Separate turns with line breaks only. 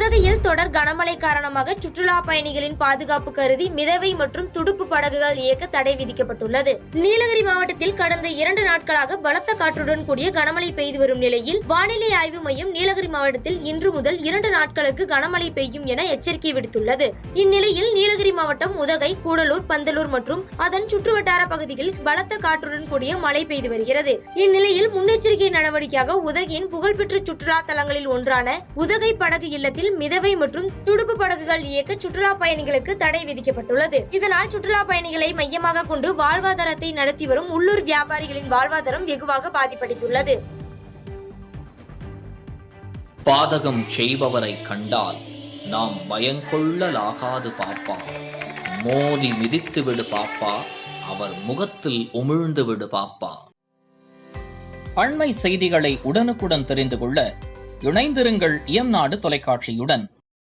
உதகையில் தொடர் கனமழை காரணமாக சுற்றுலா பயணிகளின் பாதுகாப்பு கருதி மிதவை மற்றும் துடுப்பு படகுகள் இயக்க தடை விதிக்கப்பட்டுள்ளது. நீலகிரி மாவட்டத்தில் கடந்த 2 நாட்களாக பலத்த காற்றுடன் கூடிய கனமழை பெய்து வரும் நிலையில் வானிலை ஆய்வு மையம் நீலகிரி மாவட்டத்தில் இன்று முதல் 2 நாட்களுக்கு கனமழை பெய்யும் என எச்சரிக்கை விடுத்துள்ளது. இந்நிலையில் நீலகிரி மாவட்டம் உதகை, கூடலூர், பந்தலூர் மற்றும் அதன் சுற்றுவட்டார பகுதிகளில் பலத்த காற்றுடன் கூடிய மழை பெய்து வருகிறது. இந்நிலையில் முன்னெச்சரிக்கை நடவடிக்கையாக உதகையின் புகழ்பெற்ற சுற்றுலா தலங்களில் ஒன்றான உதகை படகு இல்லத்தில் மிதவை மற்றும் துடுப்பு படகுகள் இயக்க சுற்றுலா பயணிகளுக்கு தடை விதிக்கப்பட்டுள்ளது. இதனால் சுற்றுலா பயணிகளை மையமாக கொண்டு வாழ்வாதாரத்தை நடத்தி வரும் உள்ளூர் வியாபாரிகளின் வாழ்வாதாரம் வெகுவாக பாதிப்படைந்துள்ளது.
பாதகம் செய்பவரை கண்டால் நாம் பயங்கொள்ளலாகாது பாப்பா, மோதி மிதித்து விடு பாப்பா, அவர் முகத்தில் உமிழ்ந்து விடு பாப்பா. அண்மை செய்திகளை உடனுக்குடன் தெரிந்து கொள்ள இணைந்திருங்கள் இயம்நாடு தொலைக்காட்சியுடன்.